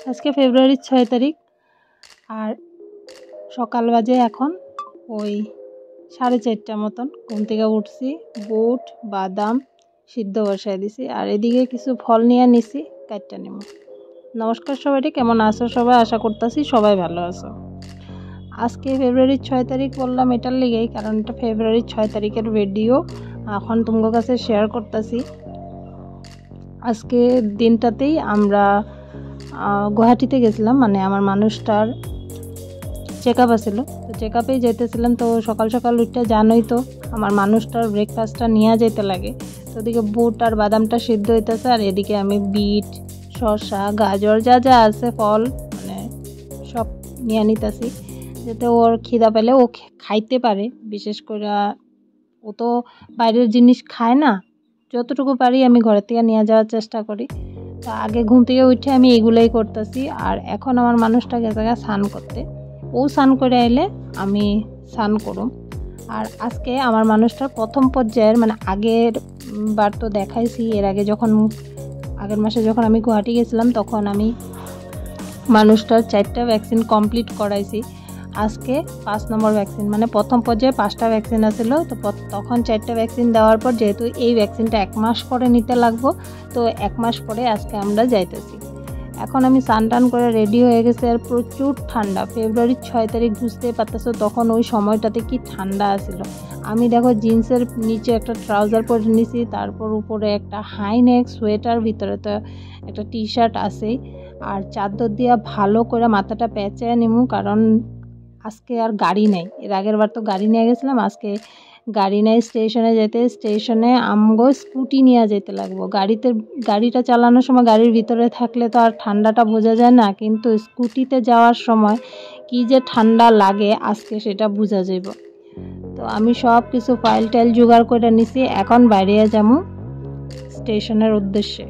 আজকে ফেব্রুয়ারির 6 তারিখ আর সকাল বাজে এখন ওই 4:30 মতন। ঘুম থেকে উঠছি, বুট বাদাম সিদ্ধ বসাই দিছি আর এদিকে কিছু ফল নিয়ে নিছি কাটটা নেব। নমস্কার সবাইকে, কেমন আছো সবাই? আশা করতেছি সবাই ভালো আছো। আজকে ফেব্রুয়ারির 6 তারিখ বললাম এটার লেগেই, কারণ এটা ফেব্রুয়ারির 6 তারিখের ভিডিও এখন তোমাদের কাছে শেয়ার করতেছি। আজকে দিনটাতেই আমরা গুয়াহাটিতে গেছিলাম, মানে আমার মানুষটার চেক আপ আছিল, তো চেক আপেই যেতেছিলাম। তো সকাল সকাল উঠতে জানোই তো আমার মানুষটার ব্রেকফাস্টটা নিয়ে যেতে লাগে। তো ওদিকে বুট আর বাদামটা সিদ্ধ হইতেছে আর এদিকে আমি বিট শসা গাজর যা যা আছে ফল মানে সব নিয়ে নিতেছি, যাতে ওর খিদা পেলে ও খাইতে পারে। বিশেষ করে ও তো বাইরের জিনিস খায় না, যতটুকু পারি আমি ঘরের থেকে নিয়ে যাওয়ার চেষ্টা করি। তো আগে ঘুম থেকে উঠে আমি এগুলোই করতেছি। আর এখন আমার মানুষটা গেছে স্নান করতে, ও স্নান করে এলে আমি স্নান করুম। আর আজকে আমার মানুষটার প্রথম পর্যায়ের, মানে আগের বার তো দেখাইছি, এর আগে যখন আগের মাসে যখন আমি গুয়াহাটি গেছিলাম তখন আমি মানুষটার 4টা ভ্যাকসিন কমপ্লিট করাইছি। আজকে 5 নম্বর ভ্যাকসিন, মানে প্রথম পর্যায়ে 5টা ভ্যাকসিন আছিল, তো তখন 4টা ভ্যাকসিন দেওয়ার পর যেহেতু এই ভ্যাকসিনটা 1 মাস পরে নিতে লাগবো, তো 1 মাস পরে আজকে আমরা যাইতেছি। এখন আমি স্নান করে রেডি হয়ে গেছি আর প্রচুর ঠান্ডা। ফেব্রুয়ারির 6 তারিখ বুঝতেই পারতেছো তখন ওই সময়টাতে কি ঠান্ডা আছিল। আমি দেখো জিন্সের নিচে একটা ট্রাউজার পরে নিছি, তারপর উপরে একটা হাই নেক সোয়েটার, ভিতরে তো একটা টি শার্ট আছেই, আর চাদর দিয়া ভালো করে মাথাটা পেঁচায় নিমু, কারণ আজকে আর গাড়ি নেই। এর আগের বার তো গাড়ি নিয়ে গেছিলাম, আজকে গাড়ি নেই। স্টেশনে যেতে স্টেশনে আমগো স্কুটি নিয়ে যেতে লাগবো। গাড়িটা চালানোর সময় গাড়ির ভিতরে থাকলে তো আর ঠান্ডাটা বোঝা যায় না, কিন্তু স্কুটিতে যাওয়ার সময় কি যে ঠান্ডা লাগে আজকে সেটা বোঝা যাইব। তো আমি সব কিছু ফাইল টাইল জোগাড় করে নিছি, এখন বাইরে যাবো স্টেশনের উদ্দেশ্যে।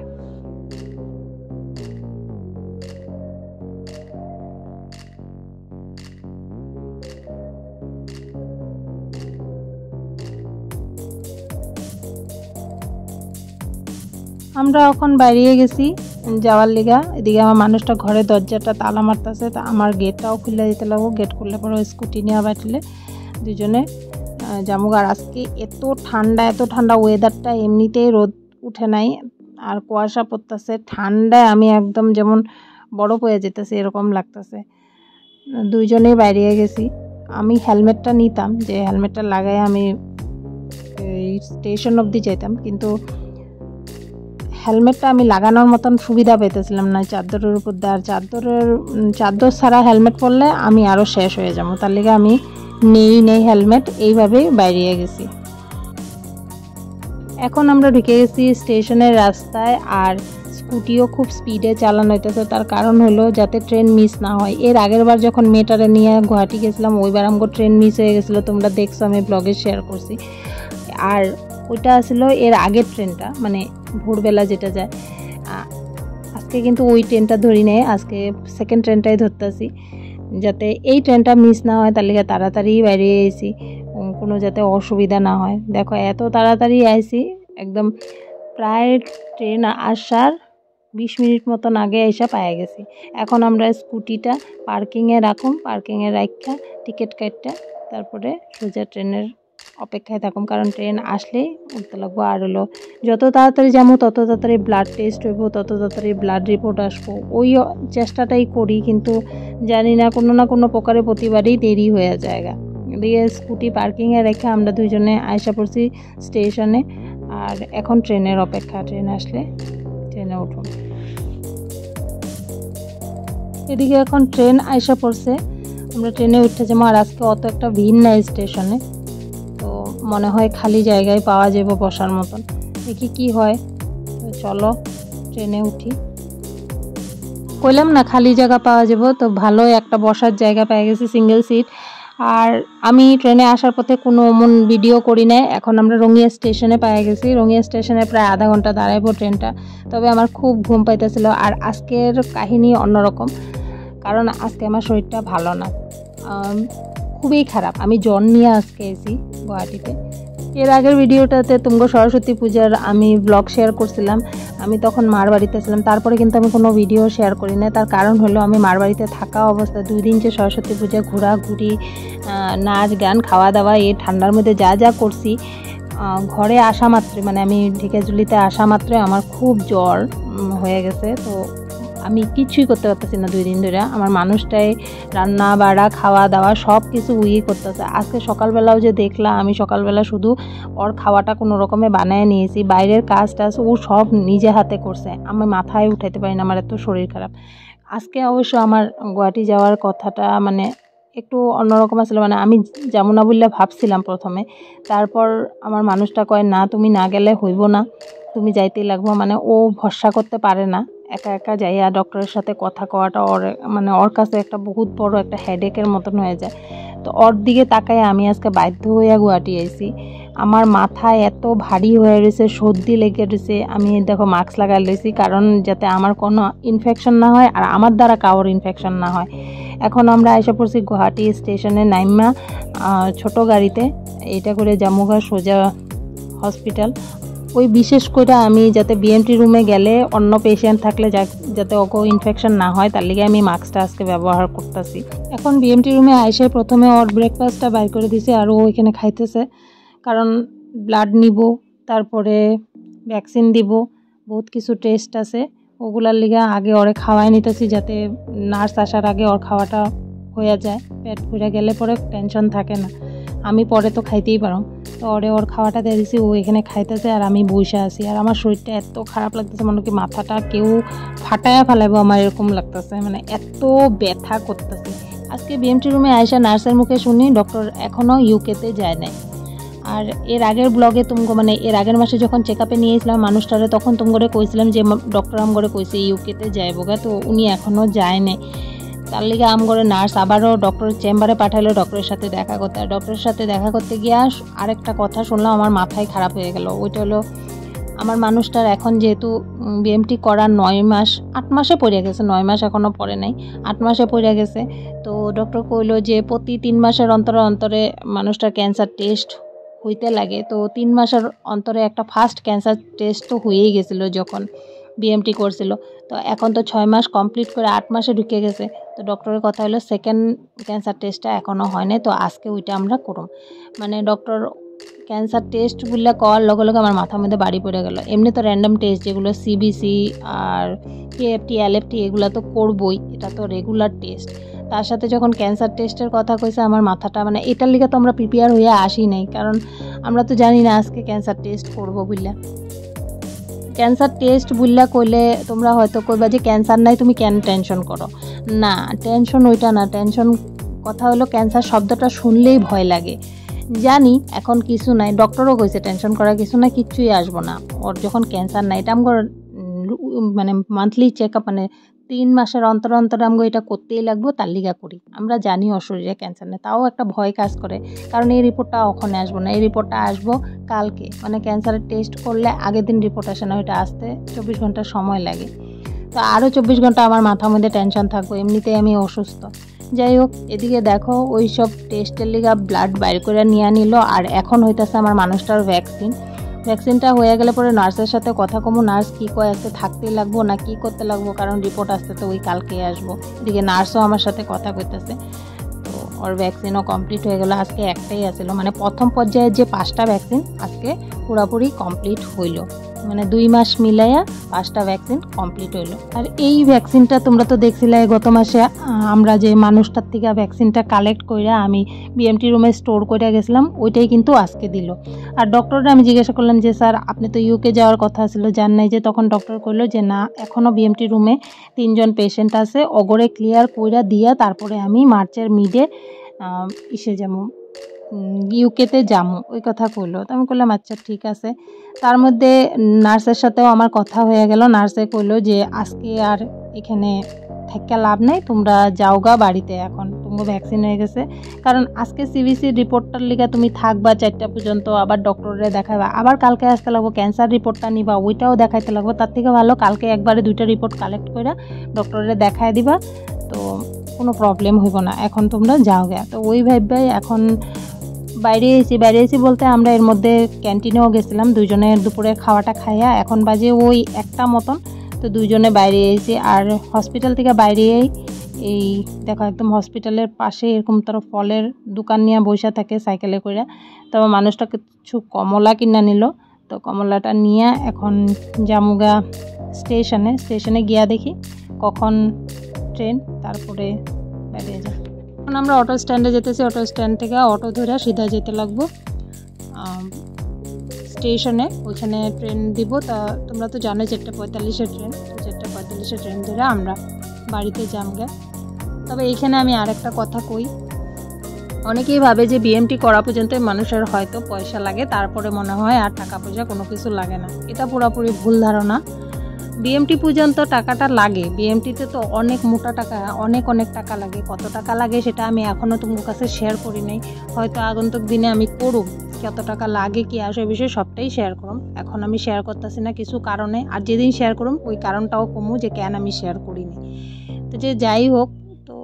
আমরা এখন বাইরে গেছি যাওয়ার লিগা। এদিকে আমার মানুষটা ঘরে দরজাটা তালা মারতেছে, তা আমার গেটটাও খুলে দিতে লাগবো। গেট খুললে পরে স্কুটি নিয়ে বাঁচলে দুজনে জামুক। আর আজকে এত ঠান্ডা ওয়েদারটা, এমনিতেই রোদ উঠে নাই আর কুয়াশা পড়তেছে। ঠান্ডায় আমি একদম যেমন বরফ হয়ে যেতেছে এরকম লাগতেছে। দুইজনেই বাইরে গেছি। আমি হেলমেটটা নিতাম, যে হেলমেটটা লাগাই আমি এই স্টেশন অবধি যেতাম, কিন্তু হেলমেটটা আমি লাগানোর মতন সুবিধা পেতেছিলাম না চাদরের উপর দিয়ে। আর চাদর ছাড়া হেলমেট পরলে আমি আরও শেষ হয়ে যাবো, তার লিগে আমি নেই হেলমেট, এইভাবেই বাইরে গেছি। এখন আমরা ঢুকে গেছি স্টেশনের রাস্তায়, আর স্কুটিও খুব স্পিডে চালানো হইতেছে। তার কারণ হলো যাতে ট্রেন মিস না হয়। এর আগের বার যখন মেয়েটারে নিয়ে গুয়াহাটি গেছিলাম ওইবার আমাকে ট্রেন মিস হয়ে গেছিলো, তোমরা দেখছো, আমি ব্লগে শেয়ার করছি। আর ওইটা আসলে এর আগের ট্রেনটা, মানে ভোরবেলা যেটা যায়। আজকে কিন্তু ওই ট্রেনটা ধরি নেই, আজকে সেকেন্ড ট্রেনটাই ধরতেছি, যাতে এই ট্রেনটা মিস না হয়। তার লিগে তাড়াতাড়ি বাইরে এসেছি, কোনো যাতে অসুবিধা না হয়। দেখো এত তাড়াতাড়ি আইছি, একদম প্রায় ট্রেন আসার 20 মিনিট মতন আগে এসে পায়ে গেছি। এখন আমরা স্কুটিটা পার্কিংয়ে রাখুম, পার্কিংয়ে রাখা টিকিট কাটটা তারপরে সোজা ট্রেনের অপেক্ষায় থাকুম, কারণ ট্রেন আসলেই উঠতে লাগবো। আর হলো যত তাড়াতাড়ি যাবো তত তাড়াতাড়ি ব্লাড টেস্ট হইব, তত তাড়াতাড়ি ব্লাড রিপোর্ট আসবো। ওই চেষ্টাটাই করি, কিন্তু জানি না কোনো প্রকারে প্রতিবারই দেরি হয়ে যায়। এদিকে স্কুটি পার্কিংয়ে রেখে আমরা দুইজনে আয়সা পড়ছি স্টেশনে, আর এখন ট্রেনের অপেক্ষা। ট্রেন আসলে ট্রেনে উঠুন। এদিকে এখন ট্রেন আয়সা পড়ছে, আমরা ট্রেনে উঠতে যাবো। আর আজকে অত একটা ভিড় নাই স্টেশনে, তো মনে হয় খালি জায়গায় পাওয়া যাবে বসার মতন। দেখি কি হয়। তো চলো ট্রেনে উঠি। কইলাম না খালি জায়গা পাওয়া যাবে, তো ভালো একটা বসার জায়গা পেয়ে গেছি, সিঙ্গেল সিট। আর আমি ট্রেনে আসার পথে কোনো এমন ভিডিও করি নাই। এখন আমরা রঙিয়া স্টেশনে পেয়ে গেছি। রঙিয়া স্টেশনে প্রায় আধা ঘন্টা দাঁড়াইবো ট্রেনটা। তবে আমার খুব ঘুম পাইতেছিল। আর আজকের কাহিনী অন্যরকম, কারণ আজকে আমার শরীরটা ভালো না, খুবই খারাপ। আমি জ্বর নিয়ে আজকে এসেছি গুয়াহাটিতে। এর আগের ভিডিওটাতে তুমগো সরস্বতী পূজার আমি ব্লগ শেয়ার করছিলাম, আমি তখন মার বাড়িতে ছিলাম। তারপরে কিন্তু আমি কোনো ভিডিও শেয়ার করি না। তার কারণ হলো আমি মার বাড়িতে থাকা অবস্থায় 2 দিন যে সরস্বতী পূজা ঘোরাঘুরি, নাচ গান, খাওয়া দাওয়া, এই ঠান্ডার মধ্যে যা যা করছি, ঘরে আসা মাত্রই মানে আমি ঢেকেজুলিতে আসা মাত্রই আমার খুব জ্বর হয়ে গেছে। তো আমি কিছুই করতে পারতেছি না 2 দিন ধরে। আমার মানুষটাই রান্না বাড়া খাওয়া দাওয়া সব কিছু করতেছে। আজকে সকালবেলাও যে দেখলাম, আমি সকালবেলা শুধু ওর খাওয়াটা কোনো রকমে বানায় নিয়েছি, বাইরের কাজ টাজ ও সব নিজে হাতে করছে। আমি মাথায় উঠাইতে পারি না, আমার এত শরীর খারাপ। আজকে অবশ্য আমার গুয়াহাটি যাওয়ার কথাটা মানে একটু অন্যরকম আসলে, মানে আমি যাবো না বললে ভাবছিলাম প্রথমে। তারপর আমার মানুষটা কয় না, তুমি না গেলে হইব না, তুমি যাইতেই লাগবো। মানে ও ভরসা করতে পারে না, একা একা যাইয়া ডক্টরের সাথে কথা কওয়াটা ওর মানে ওর কাছে একটা বহুত বড় একটা হেডেকের মতন হয়ে যায়। তো ওর দিকে তাকায় আমি আজকে বাধ্য হইয়া গুয়াহাটি আইছি। আমার মাথায় এত ভারী হয়ে রয়েছে, সর্দি লেগে রয়েছে। আমি দেখো মাস্ক লাগাই লইছি, কারণ যাতে আমার কোনো ইনফেকশন না হয় আর আমার দ্বারা কারোর ইনফেকশন না হয়। এখন আমরা এসে পড়ছি গুয়াহাটি স্টেশনে নাইমা ছোট গাড়িতে, এটা করে জামুগা সোজা হসপিটাল। ওই বিশেষ করে আমি যাতে বিএমটি রুমে গেলে অন্য পেশেন্ট থাকলে যাতে ওকে ইনফেকশন না হয়, তার লিগে আমি মাস্কটা আজকে ব্যবহার করতেছি। এখন বিএমটি রুমে আইসে প্রথমে ওর ব্রেকফাস্টটা বাইর করে দিছে আর ও এখানে খাইতেছে, কারণ ব্লাড নিব, তারপরে ভ্যাকসিন দিব, বহুত কিছু টেস্ট আছে, ওগুলার লিগে আগে ওরে খাওয়াই নিতেছি যাতে নার্স আসার আগে ওর খাওয়াটা হয়ে যায়। পেট ভরে গেলে পরে টেনশন থাকে না, আমি পরে তো খাইতেই পারো। তো ওর খাওয়াটা দিয়ে দিছি, ও এখানে খাইতেছে আর আমি বসে আছি। আর আমার শরীরটা এত খারাপ লাগতেছে, মনে কি মাথাটা কেউ ফাটায়া ফেলাইবো আমার এরকম লাগতেছে, মানে এত ব্যথা করতেছে। আজকে বিএমটি রুমে আয়সা নার্সের মুখে শুনি ডক্টর এখনও ইউকেতে যায় নাই। আর এর আগের ব্লগে তুমগো মানে এর আগের মাসে যখন চেক আপে নিয়েছিলাম মানুষটারে, তখন তুমগরে কইছিলাম যে ডক্টর আমগরে কইছে ইউকেতে যাইবগা, তো উনি এখনও যায় নাই। তার লিগে আমগরে নার্স আবারও ডক্টরের চেম্বারে পাঠালো ডক্টরের সাথে দেখা করতে। আর ডক্টরের সাথে দেখা করতে গিয়ে আরেকটা কথা শুনলাম, আমার মাথায় খারাপ হয়ে গেল। ওইটা হলো আমার মানুষটার এখন যেহেতু বিএমটি করা 9 মাস 8 মাসে পড়ে গেছে, 9 মাস এখনও পড়ে নাই, 8 মাসে পড়ে গেছে। তো ডক্টর কইলো যে প্রতি 3 মাসের অন্তরে অন্তরে মানুষটার ক্যান্সার টেস্ট হইতে লাগে। তো 3 মাসের অন্তরে একটা ফার্স্ট ক্যান্সার টেস্ট তো হয়েই গেছিলো যখন বিএমটি করছিল। তো এখন তো 6 মাস কমপ্লিট করে 8 মাসে ঢুকে গেছে। তো ডক্টরের কথা হলো সেকেন্ড ক্যান্সার টেস্টটা এখনও হয় নাই, তো আজকে ওইটা আমরা করুম। মানে ডক্টর ক্যান্সার টেস্ট বললে করার লগে লগে আমার মাথার মধ্যে বাড়ি পড়ে গেল। এমনি তো র্যান্ডম টেস্ট যেগুলো সিবিসি আর কেএফটি এলএফটি এগুলো তো করবই, এটা তো রেগুলার টেস্ট। তার সাথে যখন ক্যান্সার টেস্টের কথা কইছে আমার মাথাটা মানে এটার লিগে তো আমরা প্রিপেয়ার হয়ে আসি নাই, কারণ আমরা তো জানি না আজকে ক্যান্সার টেস্ট করবো বুঝলা। ক্যান্সার টেস্ট বুঝলা কইলে তোমরা হয়তো কইবা যে ক্যান্সার নাই তুমি কেন টেনশন করো। না, টেনশন ওইটা না, টেনশন কথা হলো ক্যান্সার শব্দটা শুনলেই ভয় লাগে। জানি এখন কিছু নাই, ডক্টরও কইছে টেনশন করার কিছু না, কিচ্ছুই আসবো না ওর যখন ক্যান্সার নাই। এটা আমার মানে মান্থলি চেক আপ, মানে 3 মাসের অন্তর অন্তর আমগো এটা করতেই লাগবো, তার লিগা করি। আমরা জানি ওর শরীরে ক্যান্সার নেই, তাও একটা ভয় কাজ করে, কারণ এই রিপোর্টটা ওখানে আসবো না, এই রিপোর্টটা আসবো কালকে। মানে ক্যান্সারের টেস্ট করলে আগের দিন রিপোর্ট আসে না, ওইটা আসতে 24 ঘন্টা সময় লাগে। তো আরও 24 ঘন্টা আমার মাথার মধ্যে টেনশন থাকবো, এমনিতেই আমি অসুস্থ। যাই হোক, এদিকে দেখো ওই সব টেস্টের লিগা ব্লাড বাইর করে নিয়ে নিল। আর এখন হইতেছে আমার মানুষটার ভ্যাকসিনটা হয়ে গেলে পরে নার্সের সাথে কথা কমু, নার্স কী কয় আজকে থাকতেই লাগবো না কি করতে লাগবো, কারণ রিপোর্ট আসতে তো ওই কালকে আসবো। এদিকে নার্সও আমার সাথে কথা কইতেছে। তো ওর ভ্যাকসিনও কমপ্লিট হয়ে গেলো, আজকে একটাই আসলো, মানে প্রথম পর্যায়ে যে 5টা ভ্যাকসিন আজকে পুরোপুরি কমপ্লিট হইলো, মানে 2 মাস মিলাইয়া 5টা ভ্যাকসিন কমপ্লিট হইলো। আর এই ভ্যাকসিনটা তোমরা তো দেখছিলে গত মাসে আমরা যে মানুষটার থেকে ভ্যাকসিনটা কালেক্ট কইরা আমি বিএমটি রুমে স্টোর করে গেছিলাম, ওইটাই কিন্তু আজকে দিল। আর ডক্টররা আমি জিজ্ঞাসা করলাম যে স্যার আপনি তো ইউকে যাওয়ার কথা ছিল, জান নাই যে? তখন ডক্টর কইলো যে না, এখনও বিএমটি রুমে 3 জন পেশেন্ট আছে, অগরে ক্লিয়ার কইরা দিয়া তারপরে আমি মার্চের মিডে ইসে যাবো, ইউকেতে যাবো, ওই কথা কইলো। তো আমি বললাম আচ্ছা ঠিক আছে। তার মধ্যে নার্সের সাথেও আমার কথা হয়ে গেল। নার্সে কইলো যে আজকে আর এখানে থেকে লাভ নাই, তোমরা যাওগা বাড়িতে, এখন তোমার ভ্যাকসিন হয়ে গেছে। কারণ আজকে সিবিসির রিপোর্টটার লিগে তুমি থাকবা 4টা পর্যন্ত, আবার ডক্টরে দেখাবা, আবার কালকে আসতে লাগবো ক্যান্সার রিপোর্টটা নিবা, ওইটাও দেখাইতে লাগবো। তার থেকে ভালো কালকে একবারে 2টা রিপোর্ট কালেক্ট করে ডক্টরে দেখায় দিবা, তো কোনো প্রবলেম হইব না। এখন তোমরা যাওগা। তো ওই ভাই এখন বাইরে এসেছি বলতে আমরা এর মধ্যে ক্যান্টিনেও গেছিলাম, দুইজনের দুপুরে খাওয়াটা খাইয়া এখন বাজে ওই 1টা মতন। তো দুইজনে বাইরে এসেছি, আর হসপিটাল থেকে বাইরেই এই দেখো একদম হসপিটালের পাশে এরকম তোর ফলের দোকান নিয়ে বসে থাকে সাইকেলে করে। তবে মানুষটা কিছু কমলা কিনা নিল, তো কমলাটা নিয়ে এখন জামুগা স্টেশনে গিয়া দেখি কখন ট্রেন, তারপরে বেরিয়ে যায়। এখন আমরা অটো স্ট্যান্ডে যেতেছি, অটো স্ট্যান্ড থেকে অটো ধরে সিধা যেতে লাগবো স্টেশনে, ওইখানে ট্রেন দিব। তা তোমরা তো জানো 4:45 ট্রেন, 4:45 ট্রেন ধরে আমরা বাড়িতে যামগে। তবে এইখানে আমি আরেকটা কথা কই, অনেকেই ভাবে যে বিএমটি করা পর্যন্ত মানুষের হয়তো পয়সা লাগে, তারপরে মনে হয় আর টাকা পয়সা কোনো কিছু লাগে না। এটা পুরোপুরি ভুল ধারণা। বিএমটি পর্যন্ত টাকাটা লাগে, বিএমটিতে তো অনেক মোটা টাকা, অনেক টাকা লাগে। কত টাকা লাগে সেটা আমি এখনও তোমার কাছে শেয়ার করি নাই, হয়তো আগন্তুক দিনে আমি করুম, কত টাকা লাগে কি আসে বিষয়ে সবটাই শেয়ার করুম। এখন আমি শেয়ার করতেছি না কিছু কারণে, আর যেদিন শেয়ার করুম ওই কারণটাও কমু যে কেন আমি শেয়ার করিনি। তো যে যাই হোক, তো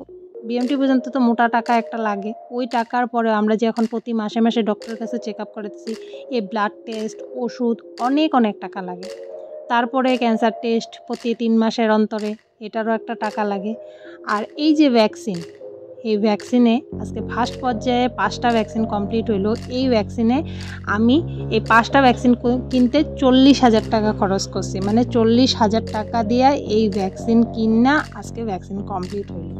বিএমটি পর্যন্ত তো মোটা টাকা একটা লাগে। ওই টাকার পরে আমরা যে এখন প্রতি মাসে মাসে ডক্টরের কাছে চেক আপ করেছি, এই ব্লাড টেস্ট, ওষুধ, অনেক টাকা লাগে। তারপরে ক্যান্সার টেস্ট প্রতি 3 মাসের অন্তরে, এটারও একটা টাকা লাগে। আর এই যে ভ্যাকসিন, এই ভ্যাকসিনে আজকে ফার্স্ট পর্যায়ে 5টা ভ্যাকসিন কমপ্লিট হইলো। এই ভ্যাকসিনে আমি এই 5টা ভ্যাকসিন কিনতে 40,000 টাকা খরচ করছি, মানে 40,000 টাকা দিয়ে এই ভ্যাকসিন কিনা আজকে ভ্যাকসিন কমপ্লিট হইলো।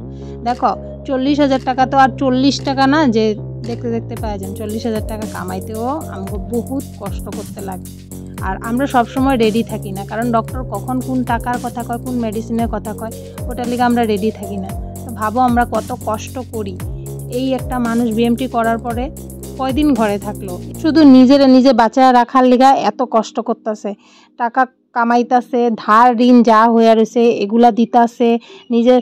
দেখো 40,000 টাকা তো আর 40 টাকা না যে দেখতে পাওয়া যায়। 40,000 টাকা কামাইতেও আমাকে বহুত কষ্ট করতে লাগে। আর আমরা সবসময় রেডি থাকি না, কারণ ডক্টর কখন কোন টাকার কথা কয়, কোন মেডিসিনের কথা কয়, ওটার লিগে আমরা রেডি থাকি না। তো ভাবো আমরা কত কষ্ট করি। এই একটা মানুষ বিএমটি করার পরে কয়দিন ঘরে থাকলো, শুধু নিজে বাঁচায় রাখার লিগা এত কষ্ট করতেছে, টাকা কামাইতেছে, ধার ঋণ যা হয়ে রয়েছে এগুলা দিতেছে। নিজের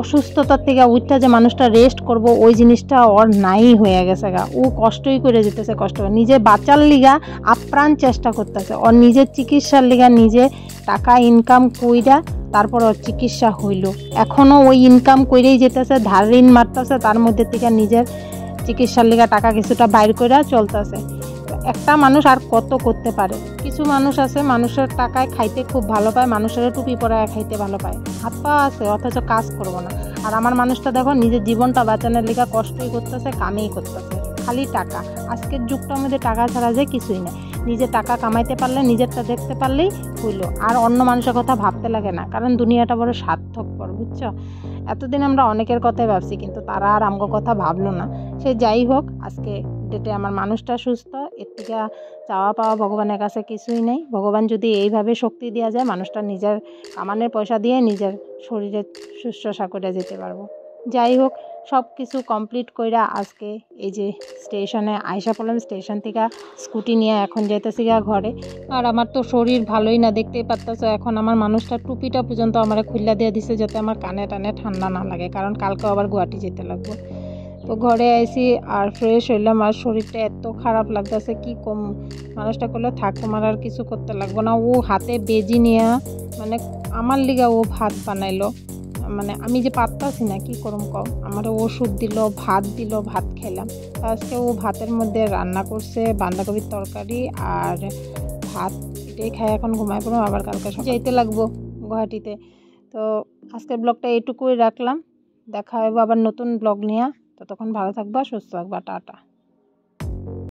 অসুস্থতার থেকে উঠটা যে মানুষটা রেস্ট করব ওই জিনিসটা ওর নাই হয়ে গেছে গা। ও কষ্টই করে যেতেছে, কষ্ট নিজে বাঁচার লিগা আপ্রাণ চেষ্টা করতেছে, ওর নিজের চিকিৎসার লিগা নিজে টাকা ইনকাম কইরা তারপর ওর চিকিৎসা হইল। এখনও ওই ইনকাম কইরেই যেতেছে, ধার ঋণ মারতেছে, তার মধ্যে থেকে নিজের চিকিৎসার লিগা টাকা কিছুটা বাইর করে চলতেছে। একটা মানুষ আর কত করতে পারে। কিছু মানুষ আছে মানুষের টাকায় খাইতে খুব ভালো পায়, মানুষের টুপি পরায় খাইতে ভালো পায়, হাত পা আছে অথচ কাজ করবো না। আর আমার মানুষটা দেখো নিজের জীবনটা বাঁচানোর লিগা কষ্টই করতেছে, কামেই করতেছে, খালি টাকা। আজকের যুগটার মধ্যে টাকা ছাড়া যে কিছুই নেই। নিজে টাকা কামাইতে পারলে, নিজেরটা দেখতে পারলেই হইল, আর অন্য মানুষের কথা ভাবতে লাগে না, কারণ দুনিয়াটা বড় স্বার্থপর, বুঝছো। এতদিন আমরা অনেকের কথাই ভাবছি, কিন্তু তারা আর আমগো কথা ভাবলো না। সে যাই হোক, আজকে ডেটে আমার মানুষটা সুস্থ, এর থেকে চাওয়া পাওয়া ভগবানের কাছে কিছুই নেই। ভগবান যদি এইভাবে শক্তি দেওয়া যায়, মানুষটা নিজের কামানের পয়সা দিয়ে নিজের শরীরে শুশ্রূষা করে যেতে পারবো। যাই হোক, সব কিছু কমপ্লিট কইরা আজকে এই যে স্টেশনে আইসা পড়লাম। স্টেশন থেকে স্কুটি নিয়ে এখন যাইতেছি গা ঘরে। আর আমার তো শরীর ভালোই না, দেখতেই পারতেছো। এখন আমার মানুষটা টুপিটা পর্যন্ত আমার খুল্লা দিয়ে দিছে যাতে আমার কানে টানে ঠান্ডা না লাগে, কারণ কালকে আবার গুয়াহাটি যেতে লাগবে। তো ঘরে আইসি আর ফ্রেশ হইলাম, আর শরীরটা এত খারাপ লাগতেছে কি কম। মানুষটা করলে থাক, তোমার আর কিছু করতে লাগবো না। ও হাতে বেজি নিয়ে মানে আমার লিগা ও ভাত বানাইলো, মানে আমি যে পারতাছি না কি করম কম। আমার ওষুধ দিল, ভাত দিল, ভাত খেলাম। তো আজকে ও ভাতের মধ্যে রান্না করছে বাঁধাকপির তরকারি আর ভাত, এটাই খাই এখন ঘুমাই পড়লাম। আবার কালকে যাইতে লাগবো গুয়াহাটিতে। তো আজকের ব্লগটা এইটুকুই রাখলাম, দেখা হবে আবার নতুন ব্লগ নিয়ে। ততক্ষণ ভালো থাকবা, সুস্থ থাকবা, টাটা।